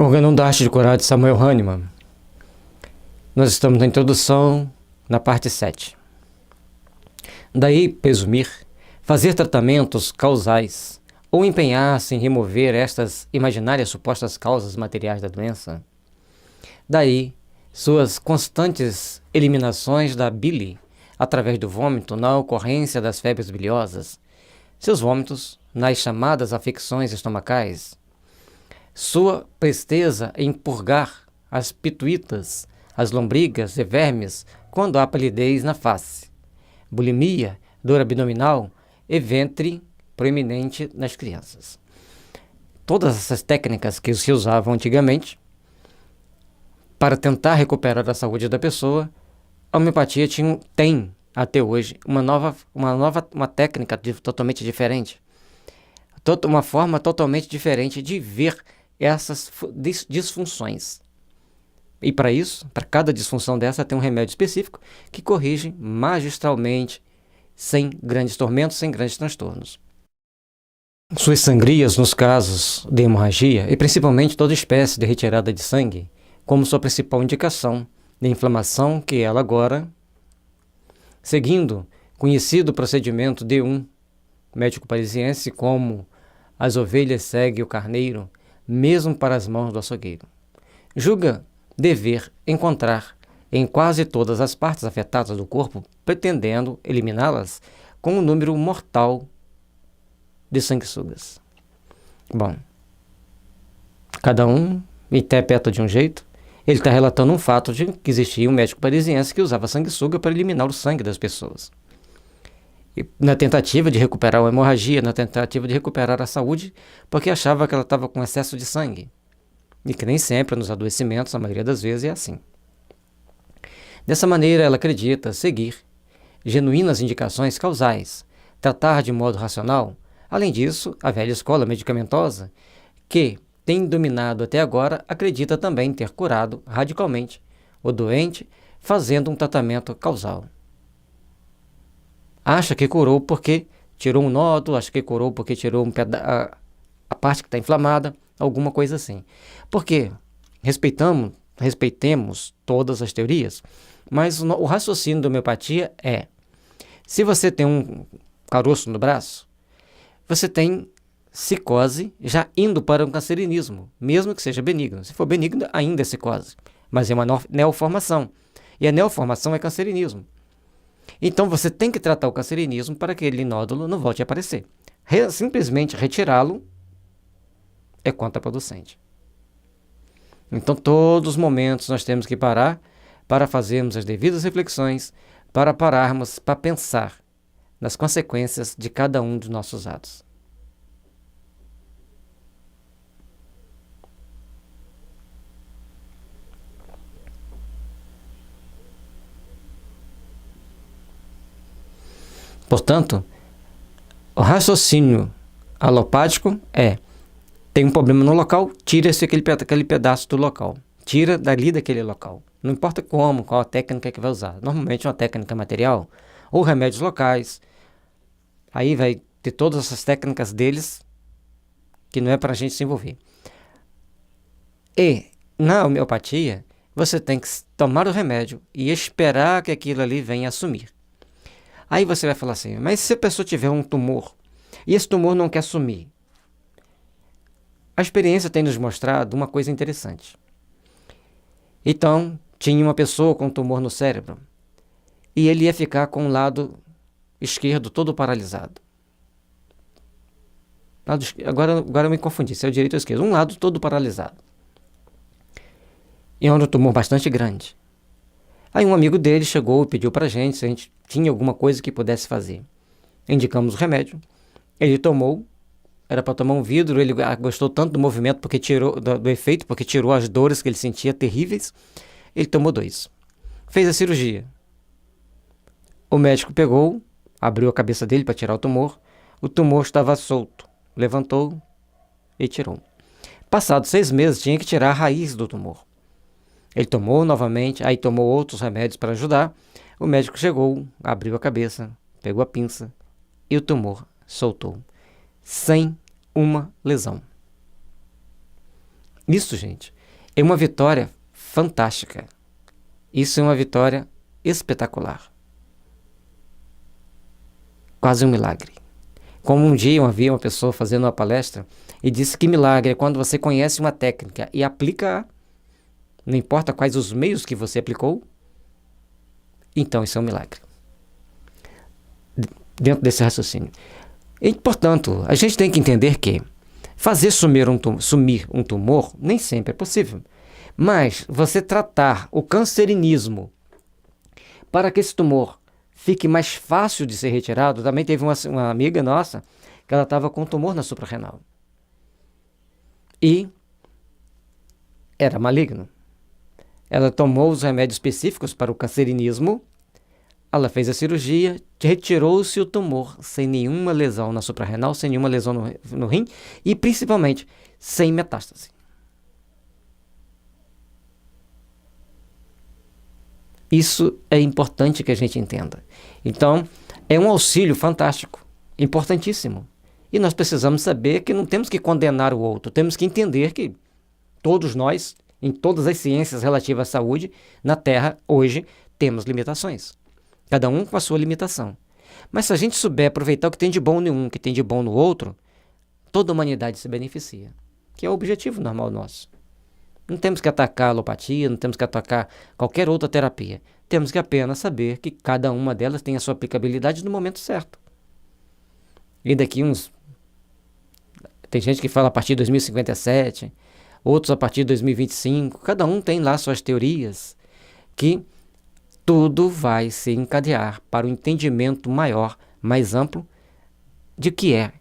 Organão da Arte de Curar de Samuel Hahnemann. Nós estamos na introdução, na parte 7. Daí, presumir, fazer tratamentos causais ou empenhar-se em remover estas imaginárias supostas causas materiais da doença. Daí, suas constantes eliminações da bile através do vômito na ocorrência das febres biliosas, seus vômitos nas chamadas afecções estomacais, sua presteza em purgar as pituitas, as lombrigas e vermes quando há palidez na face, bulimia, dor abdominal e ventre proeminente nas crianças. Todas essas técnicas que se usavam antigamente para tentar recuperar a saúde da pessoa, a homeopatia tem até hoje uma técnica totalmente diferente, uma forma totalmente diferente de ver essas disfunções. E para isso, para cada disfunção dessa, tem um remédio específico que corrige magistralmente, sem grandes tormentos, sem grandes transtornos. Suas sangrias nos casos de hemorragia, e principalmente toda espécie de retirada de sangue, como sua principal indicação de inflamação, que ela agora, seguindo conhecido procedimento de um médico parisiense, como as ovelhas seguem o carneiro, mesmo para as mãos do açougueiro, julga dever encontrar em quase todas as partes afetadas do corpo, pretendendo eliminá-las com um número mortal de sanguessugas. Bom, cada um interpreta de um jeito. Ele está relatando um fato de que existia um médico parisiense que usava sanguessuga para eliminar o sangue das pessoas. E na tentativa de recuperar a hemorragia, na tentativa de recuperar a saúde, porque achava que ela estava com excesso de sangue. E que nem sempre nos adoecimentos, a maioria das vezes, é assim. Dessa maneira, ela acredita seguir genuínas indicações causais, tratar de modo racional. Além disso, a velha escola medicamentosa, que tem dominado até agora, acredita também ter curado radicalmente o doente fazendo um tratamento causal. Acha que curou porque tirou um nódulo, acha que curou porque tirou a parte que está inflamada, alguma coisa assim. Porque respeitemos todas as teorias, mas o raciocínio da homeopatia é: se você tem um caroço no braço, você tem psicose já indo para um cancerinismo, mesmo que seja benigno. Se for benigno, ainda é psicose, mas é uma neoformação. E a neoformação é cancerinismo. Então você tem que tratar o cancerinismo para que aquele nódulo não volte a aparecer. Simplesmente retirá-lo é contraproducente. Então, todos os momentos nós temos que parar para fazermos as devidas reflexões, para pararmos para pensar nas consequências de cada um dos nossos atos. Portanto, o raciocínio alopático tem um problema no local, tira-se aquele pedaço do local. Tira dali daquele local. Não importa como, qual a técnica que vai usar. Normalmente uma técnica material ou remédios locais. Aí vai ter todas essas técnicas deles que não é para a gente se envolver. E na homeopatia, você tem que tomar o remédio e esperar que aquilo ali venha assumir. Aí você vai falar assim: mas se a pessoa tiver um tumor e esse tumor não quer sumir? A experiência tem nos mostrado uma coisa interessante. Então, tinha uma pessoa com um tumor no cérebro e ele ia ficar com o lado esquerdo todo paralisado. Agora eu me confundi, se é o direito ou o esquerdo. Um lado todo paralisado. E é um tumor bastante grande. Aí um amigo dele chegou e pediu para a gente se a gente tinha alguma coisa que pudesse fazer. Indicamos o remédio. Ele tomou. Era para tomar um vidro. Ele gostou tanto do movimento, porque tirou do efeito, porque tirou as dores que ele sentia terríveis. Ele tomou 2. Fez a cirurgia. O médico pegou, abriu a cabeça dele para tirar o tumor. O tumor estava solto. Levantou e tirou. Passados 6 meses, tinha que tirar a raiz do tumor. Ele tomou novamente, aí tomou outros remédios para ajudar. O médico chegou, abriu a cabeça, pegou a pinça e o tumor soltou, sem uma lesão. Isso, gente, é uma vitória fantástica. Isso é uma vitória espetacular. Quase um milagre. Como um dia eu vi uma pessoa fazendo uma palestra e disse que milagre é quando você conhece uma técnica e aplica, não importa quais os meios que você aplicou, então isso é um milagre. Dentro desse raciocínio. E, portanto, a gente tem que entender que fazer sumir um tumor nem sempre é possível. Mas você tratar o cancerinismo para que esse tumor fique mais fácil de ser retirado. Também teve uma amiga nossa que ela estava com tumor na suprarrenal. E era maligno. Ela tomou os remédios específicos para o cancerinismo, ela fez a cirurgia, retirou-se o tumor sem nenhuma lesão na suprarrenal, sem nenhuma lesão no rim e principalmente sem metástase. Isso é importante que a gente entenda. Então, é um auxílio fantástico, importantíssimo. E nós precisamos saber que não temos que condenar o outro, temos que entender que todos nós, em todas as ciências relativas à saúde, na Terra, hoje, temos limitações. Cada um com a sua limitação. Mas se a gente souber aproveitar o que tem de bom em um, o que tem de bom no outro, toda a humanidade se beneficia, que é o objetivo normal nosso. Não temos que atacar a alopatia, não temos que atacar qualquer outra terapia. Temos que apenas saber que cada uma delas tem a sua aplicabilidade no momento certo. E daqui tem gente que fala a partir de 2057, outros a partir de 2025. Cada um tem lá suas teorias, que tudo vai se encadear para o entendimento maior, mais amplo, de que é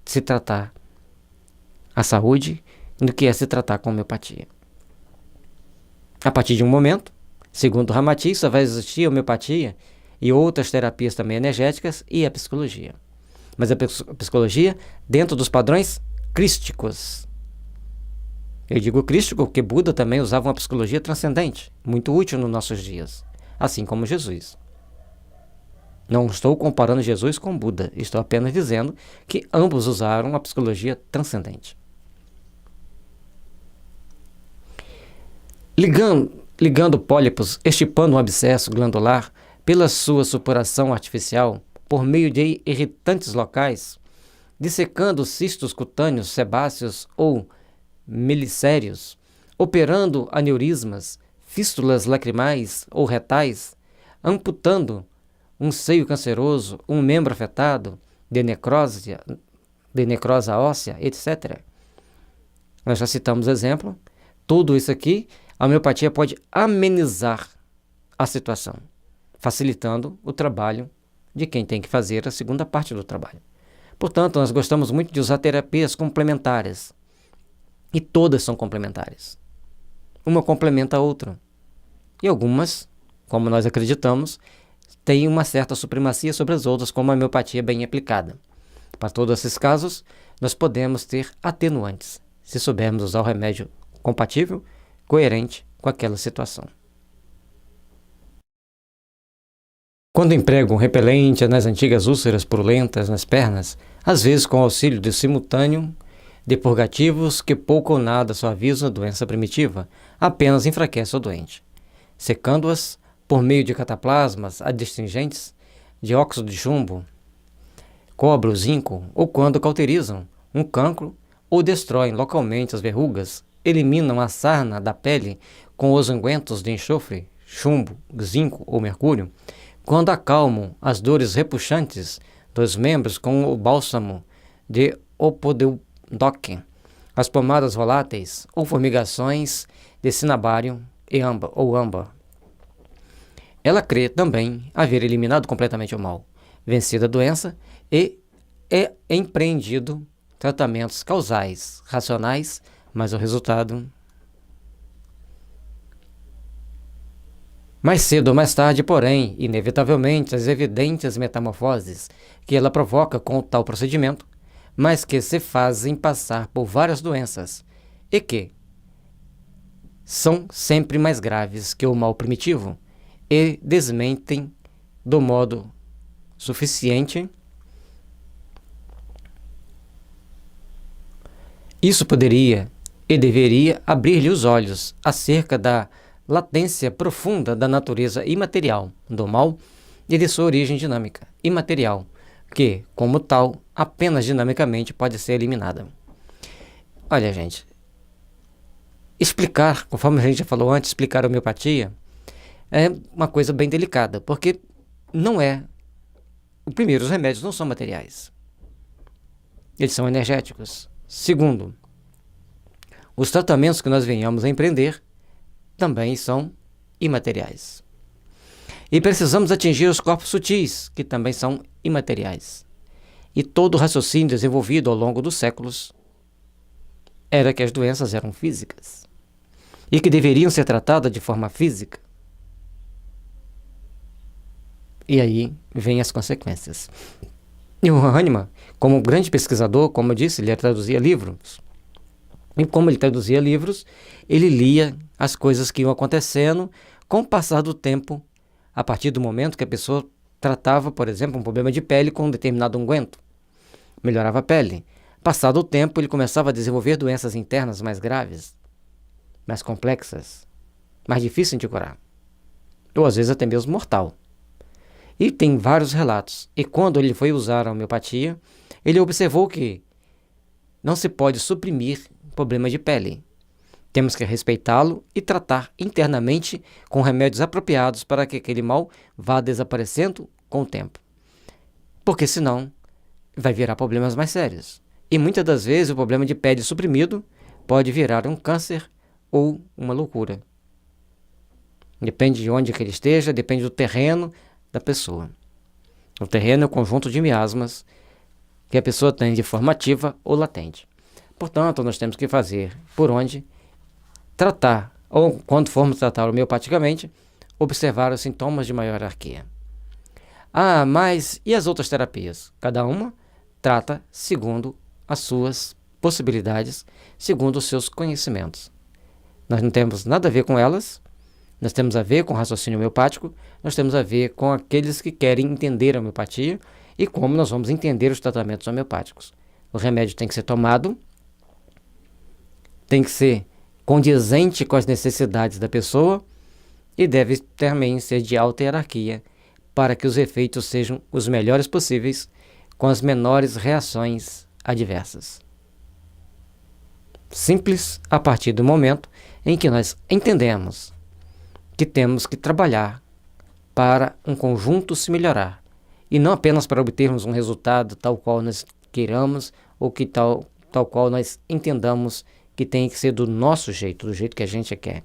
se tratar a saúde do que é se tratar com homeopatia. A partir de um momento, segundo Ramati, só vai existir a homeopatia e outras terapias também energéticas e a psicologia. Mas a psicologia dentro dos padrões crísticos. Eu digo crístico porque Buda também usava uma psicologia transcendente, muito útil nos nossos dias, assim como Jesus. Não estou comparando Jesus com Buda, estou apenas dizendo que ambos usaram a psicologia transcendente. Ligando pólipos, estipando um abscesso glandular pela sua supuração artificial por meio de irritantes locais, dissecando cistos cutâneos sebáceos ou melicérios, operando aneurismas, fístulas lacrimais ou retais, amputando um seio canceroso, um membro afetado, de necrose óssea, etc. Nós já citamos exemplo. Tudo isso aqui, a homeopatia pode amenizar a situação, facilitando o trabalho de quem tem que fazer a segunda parte do trabalho. Portanto, nós gostamos muito de usar terapias complementares. E todas são complementares. Uma complementa a outra. E algumas, como nós acreditamos, têm uma certa supremacia sobre as outras, como a homeopatia bem aplicada. Para todos esses casos, nós podemos ter atenuantes, se soubermos usar o remédio compatível, coerente com aquela situação. Quando emprego um repelente nas antigas úlceras purulentas nas pernas, às vezes com auxílio de simultâneo de purgativos que pouco ou nada suavizam a doença primitiva, apenas enfraquece o doente, secando-as por meio de cataplasmas adstringentes, de óxido de chumbo, cobre ou zinco, ou quando cauterizam um cancro ou destroem localmente as verrugas, eliminam a sarna da pele com os ungüentos de enxofre, chumbo, zinco ou mercúrio, quando acalmam as dores repuxantes dos membros com o bálsamo de opodeldoque, as pomadas voláteis ou formigações de cinabário e âmbar. Ela crê também haver eliminado completamente o mal, vencido a doença e é empreendido tratamentos causais, racionais, mas o resultado... Mais cedo ou mais tarde, porém, inevitavelmente, as evidentes metamorfoses que ela provoca com o tal procedimento, mas que se fazem passar por várias doenças e que são sempre mais graves que o mal primitivo e desmentem do modo suficiente. Isso poderia e deveria abrir-lhe os olhos acerca da latência profunda da natureza imaterial do mal e de sua origem dinâmica, imaterial, que, como tal, apenas dinamicamente pode ser eliminada. Olha, gente, explicar, conforme a gente já falou antes, explicar a homeopatia é uma coisa bem delicada, porque não é... Primeiro, os remédios não são materiais. Eles são energéticos. Segundo, os tratamentos que nós venhamos a empreender também são imateriais. E precisamos atingir os corpos sutis, que também são imateriais. E todo o raciocínio desenvolvido ao longo dos séculos era que as doenças eram físicas e que deveriam ser tratadas de forma física. E aí vêm as consequências. E o Hahnemann, como grande pesquisador, como eu disse, ele traduzia livros. E como ele traduzia livros, ele lia as coisas que iam acontecendo com o passar do tempo, a partir do momento que a pessoa tratava, por exemplo, um problema de pele com um determinado unguento. Melhorava a pele. Passado o tempo, ele começava a desenvolver doenças internas mais graves, mais complexas, mais difíceis de curar. Ou às vezes até mesmo mortal. E tem vários relatos. E quando ele foi usar a homeopatia, ele observou que não se pode suprimir problemas de pele. Temos que respeitá-lo e tratar internamente com remédios apropriados para que aquele mal vá desaparecendo com o tempo. Porque senão vai virar problemas mais sérios. E muitas das vezes o problema de pele suprimido pode virar um câncer ou uma loucura. Depende de onde que ele esteja, depende do terreno da pessoa. O terreno é o conjunto de miasmas que a pessoa tem de forma ativa ou latente. Portanto, nós temos que fazer por onde tratar, ou quando formos tratar homeopaticamente, observar os sintomas de maior hierarquia. Ah, mas e as outras terapias? Cada uma trata segundo as suas possibilidades, segundo os seus conhecimentos. Nós não temos nada a ver com elas. Nós temos a ver com raciocínio homeopático, nós temos a ver com aqueles que querem entender a homeopatia e como nós vamos entender os tratamentos homeopáticos. O remédio tem que ser tomado, tem que ser condizente com as necessidades da pessoa e deve também ser de alta hierarquia para que os efeitos sejam os melhores possíveis com as menores reações adversas. Simples a partir do momento em que nós entendemos que temos que trabalhar para um conjunto se melhorar, e não apenas para obtermos um resultado tal qual nós queiramos, ou que tal qual nós entendamos que tem que ser do nosso jeito, do jeito que a gente quer.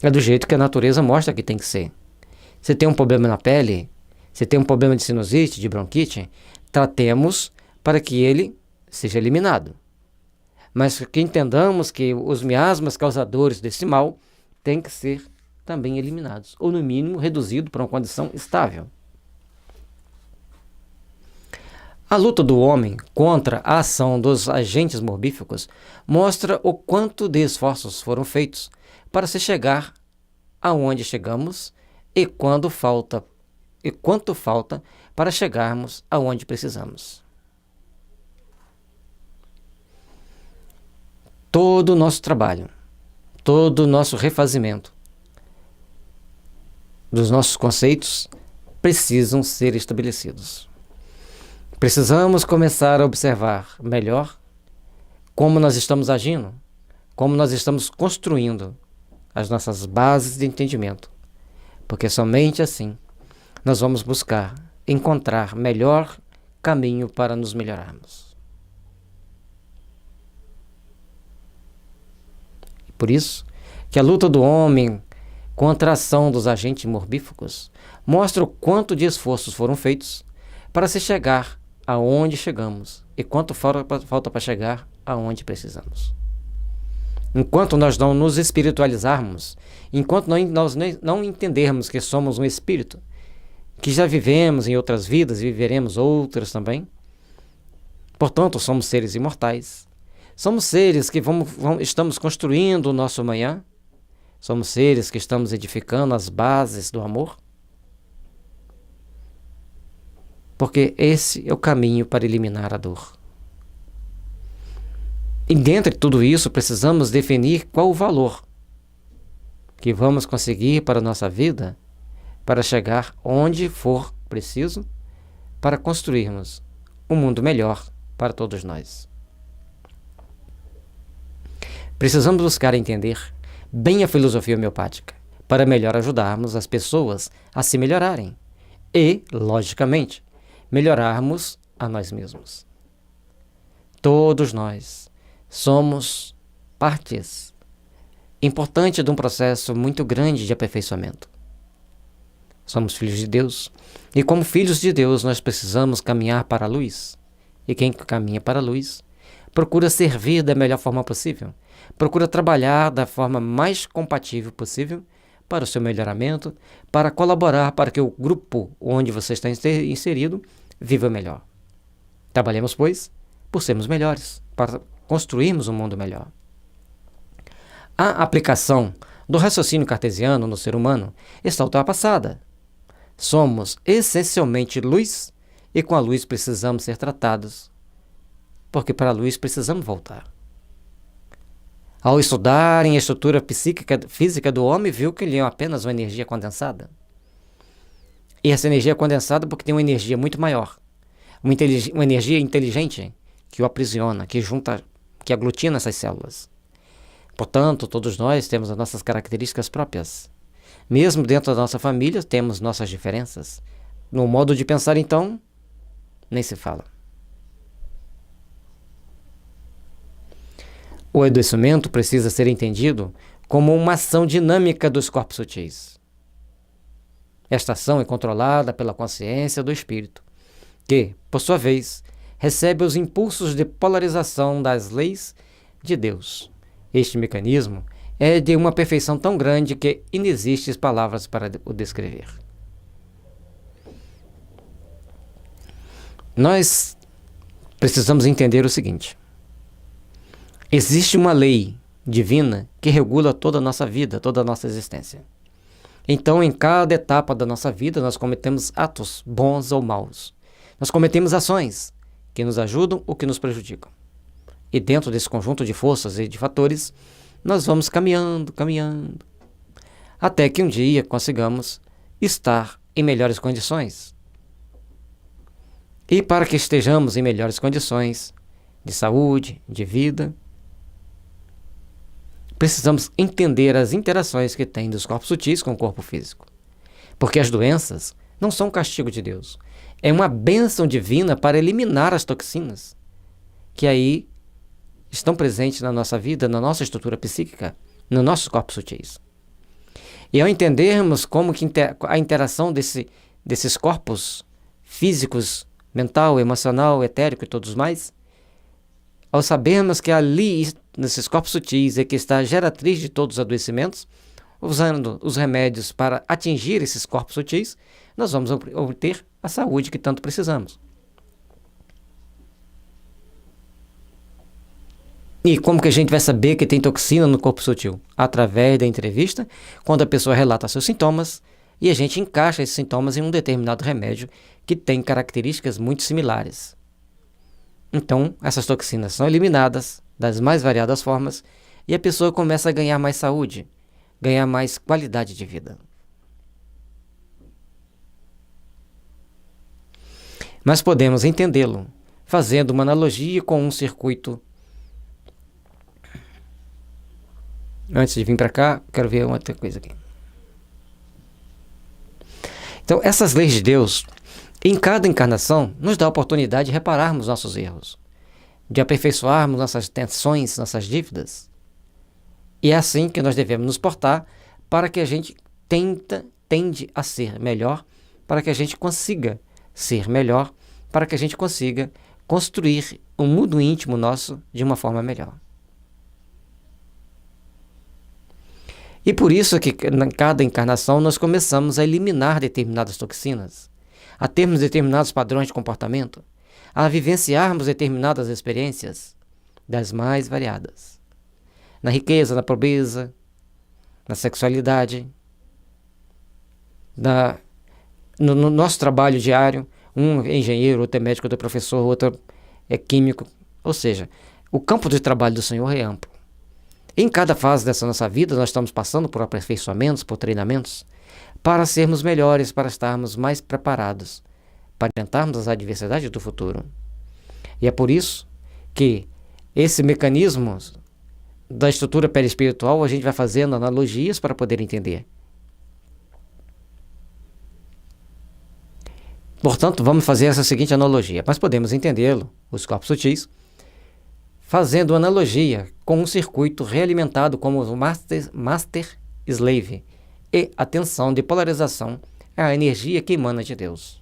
É do jeito que a natureza mostra que tem que ser. Você tem um problema na pele, você tem um problema de sinusite, de bronquite, tratemos para que ele seja eliminado. Mas que entendamos que os miasmas causadores desse mal têm que ser também eliminados, ou no mínimo reduzido para uma condição estável. A luta do homem contra a ação dos agentes morbíficos mostra o quanto de esforços foram feitos para se chegar aonde chegamos e quanto falta para chegarmos aonde precisamos. Todo o nosso trabalho, todo o nosso refazimento dos nossos conceitos precisam ser estabelecidos. Precisamos começar a observar melhor como nós estamos agindo, como nós estamos construindo as nossas bases de entendimento, porque somente assim nós vamos buscar encontrar melhor caminho para nos melhorarmos. Por isso que a luta do homem contra a ação dos agentes morbíficos mostra o quanto de esforços foram feitos para se chegar aonde chegamos e quanto falta para chegar aonde precisamos. Enquanto nós não nos espiritualizarmos, enquanto nós não entendermos que somos um espírito, que já vivemos em outras vidas e viveremos outras também, portanto somos seres imortais, somos seres que estamos construindo o nosso amanhã, somos seres que estamos edificando as bases do amor, porque esse é o caminho para eliminar a dor. E dentro de tudo isso, precisamos definir qual o valor que vamos conseguir para a nossa vida, para chegar onde for preciso, para construirmos um mundo melhor para todos nós. Precisamos buscar entender bem a filosofia homeopática, para melhor ajudarmos as pessoas a se melhorarem e, logicamente, melhorarmos a nós mesmos. Todos nós somos partes importantes de um processo muito grande de aperfeiçoamento. Somos filhos de Deus e, como filhos de Deus, nós precisamos caminhar para a luz. E quem caminha para a luz procura servir da melhor forma possível, procura trabalhar da forma mais compatível possível para o seu melhoramento, para colaborar para que o grupo onde você está inserido viva melhor. Trabalhemos, pois, por sermos melhores, para construirmos um mundo melhor. A aplicação do raciocínio cartesiano no ser humano está ultrapassada. Somos essencialmente luz e com a luz precisamos ser tratados, porque para a luz precisamos voltar. Ao estudarem a estrutura física do homem, viu que ele é apenas uma energia condensada. E essa energia é condensada porque tem uma energia muito maior, uma energia inteligente que o aprisiona, que junta, que aglutina essas células. Portanto, todos nós temos as nossas características próprias. Mesmo dentro da nossa família, temos nossas diferenças. No modo de pensar, então, nem se fala. O adoecimento precisa ser entendido como uma ação dinâmica dos corpos sutis. Esta ação é controlada pela consciência do espírito, que, por sua vez, recebe os impulsos de polarização das leis de Deus. Este mecanismo é de uma perfeição tão grande que inexistem palavras para o descrever. Nós precisamos entender o seguinte: existe uma lei divina que regula toda a nossa vida, toda a nossa existência. Então, em cada etapa da nossa vida, nós cometemos atos bons ou maus. Nós cometemos ações que nos ajudam ou que nos prejudicam. E dentro desse conjunto de forças e de fatores, nós vamos caminhando, até que um dia consigamos estar em melhores condições. E para que estejamos em melhores condições de saúde, de vida, precisamos entender as interações que tem dos corpos sutis com o corpo físico. Porque as doenças não são um castigo de Deus. É uma bênção divina para eliminar as toxinas que aí estão presentes na nossa vida, na nossa estrutura psíquica, nos nossos corpos sutis. E ao entendermos como que a interação desses corpos físicos, mental, emocional, etérico e todos mais, ao sabermos que ali, nesses corpos sutis, é que está a geratriz de todos os adoecimentos, usando os remédios para atingir esses corpos sutis, nós vamos obter a saúde que tanto precisamos. E como que a gente vai saber que tem toxina no corpo sutil? Através da entrevista, quando a pessoa relata seus sintomas, e a gente encaixa esses sintomas em um determinado remédio que tem características muito similares. Então, essas toxinas são eliminadas das mais variadas formas e a pessoa começa a ganhar mais saúde, ganhar mais qualidade de vida. Mas podemos entendê-lo fazendo uma analogia com um circuito. Antes de vir para cá, quero ver uma outra coisa aqui. Então, essas leis de Deus, em cada encarnação, nos dá a oportunidade de repararmos nossos erros, de aperfeiçoarmos nossas tensões, nossas dívidas. E é assim que nós devemos nos portar para que a gente tende a ser melhor, para que a gente consiga ser melhor, para que a gente consiga construir um mundo íntimo nosso de uma forma melhor. E por isso que em cada encarnação nós começamos a eliminar determinadas toxinas, a termos determinados padrões de comportamento, a vivenciarmos determinadas experiências das mais variadas. Na riqueza, na pobreza, na sexualidade, no nosso trabalho diário, um é engenheiro, outro é médico, outro é professor, outro é químico. Ou seja, o campo de trabalho do Senhor é amplo. Em cada fase dessa nossa vida, nós estamos passando por aperfeiçoamentos, por treinamentos, para sermos melhores, para estarmos mais preparados, para enfrentarmos as adversidades do futuro. E é por isso que esse mecanismo da estrutura perispiritual, a gente vai fazendo analogias para poder entender. Portanto, vamos fazer essa seguinte analogia. Nós podemos entendê-lo, os corpos sutis, fazendo analogia com um circuito realimentado como o Master-Slave, e a tensão de polarização é a energia que emana de Deus.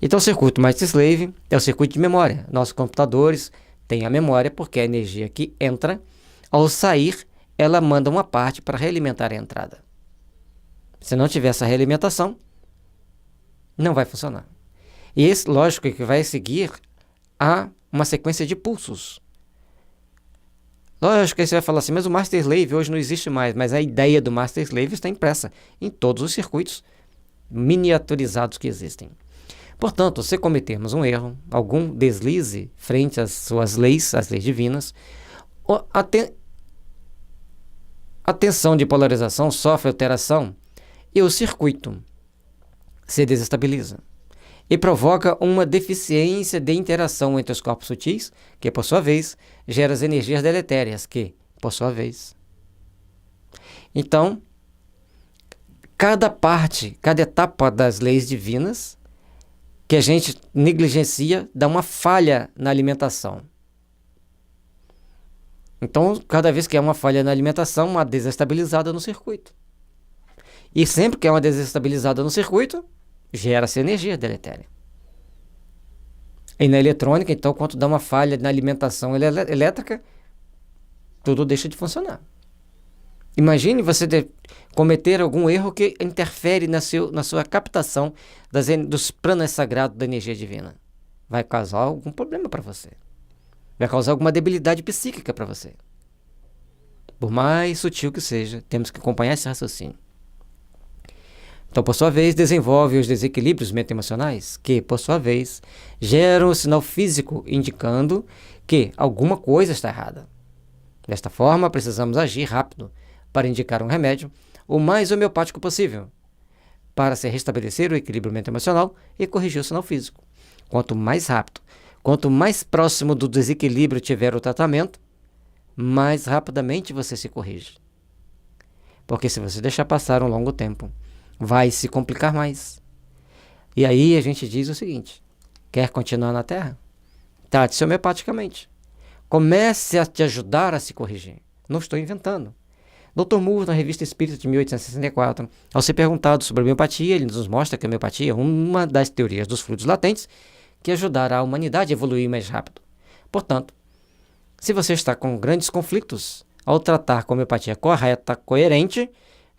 Então, o circuito Master-Slave é o circuito de memória. Nossos computadores têm a memória porque a energia que entra, ao sair, ela manda uma parte para realimentar a entrada. Se não tiver essa realimentação, não vai funcionar. E esse, lógico, que vai seguir a uma sequência de pulsos. Lógico que você vai falar assim, mas o Master Slave hoje não existe mais, mas a ideia do Master Slave está impressa em todos os circuitos miniaturizados que existem. Portanto, se cometermos um erro, algum deslize frente às suas leis, às leis divinas, a tensão de polarização sofre alteração e o circuito se desestabiliza e provoca uma deficiência de interação entre os corpos sutis, que, por sua vez, gera as energias deletérias, que, por sua vez. Então, cada parte, cada etapa das leis divinas que a gente negligencia dá uma falha na alimentação. Então, cada vez que há uma falha na alimentação, uma desestabilizada no circuito. E sempre que há uma desestabilizada no circuito, gera-se energia deletéria. E na eletrônica, então, quando dá uma falha na alimentação elétrica, tudo deixa de funcionar. Imagine você cometer algum erro que interfere na sua captação dos planos sagrados da energia divina. Vai causar algum problema para você. Vai causar alguma debilidade psíquica para você. Por mais sutil que seja, temos que acompanhar esse raciocínio. Então, por sua vez, desenvolve os desequilíbrios meta-emocionais, que, por sua vez, geram o sinal físico indicando que alguma coisa está errada. Desta forma, precisamos agir rápido para indicar um remédio o mais homeopático possível, para se restabelecer o equilíbrio meta-emocional e corrigir o sinal físico. Quanto mais rápido, quanto mais próximo do desequilíbrio tiver o tratamento, mais rapidamente você se corrige. Porque se você deixar passar um longo tempo, vai se complicar mais. E aí a gente diz o seguinte: quer continuar na Terra? Trate-se homeopaticamente. Comece a te ajudar a se corrigir. Não estou inventando. Dr. Moore, na Revista Espírita de 1864, ao ser perguntado sobre a homeopatia, ele nos mostra que a homeopatia é uma das teorias dos fluidos latentes que ajudará a humanidade a evoluir mais rápido. Portanto, se você está com grandes conflitos, ao tratar com a homeopatia correta, coerente,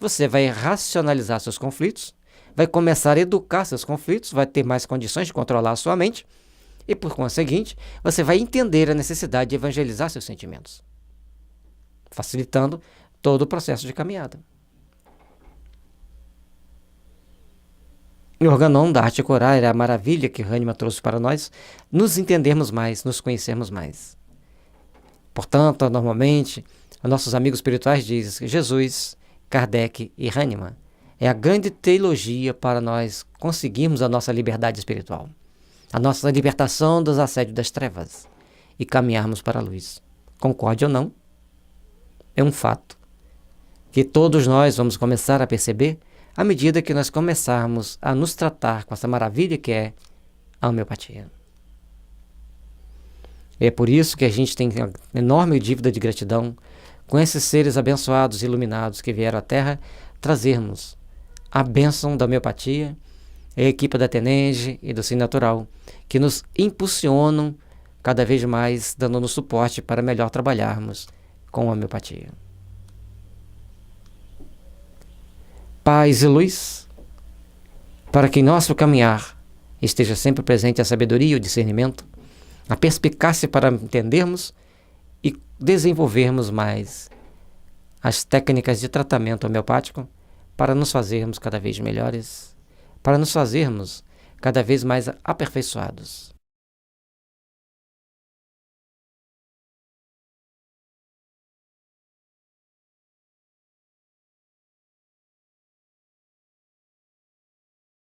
você vai racionalizar seus conflitos, vai começar a educar seus conflitos, vai ter mais condições de controlar a sua mente e, por conseguinte, você vai entender a necessidade de evangelizar seus sentimentos, facilitando todo o processo de caminhada. O Organon da arte curar é a maravilha que Hahnemann trouxe para nós, nos entendermos mais, nos conhecermos mais. Portanto, normalmente, nossos amigos espirituais dizem que Jesus, Kardec e Hahnemann é a grande teologia para nós conseguirmos a nossa liberdade espiritual, a nossa libertação dos assédios das trevas e caminharmos para a luz. Concorde ou não, é um fato que todos nós vamos começar a perceber à medida que nós começarmos a nos tratar com essa maravilha que é a homeopatia. É por isso que a gente tem uma enorme dívida de gratidão com esses seres abençoados e iluminados que vieram à Terra trazermos a bênção da homeopatia, a equipe da Tenenge e do Sim Natural, que nos impulsionam cada vez mais, dando-nos suporte para melhor trabalharmos com a homeopatia. Paz e luz, para que em nosso caminhar esteja sempre presente a sabedoria e o discernimento, a perspicácia para entendermos e desenvolvermos mais as técnicas de tratamento homeopático para nos fazermos cada vez melhores, para nos fazermos cada vez mais aperfeiçoados.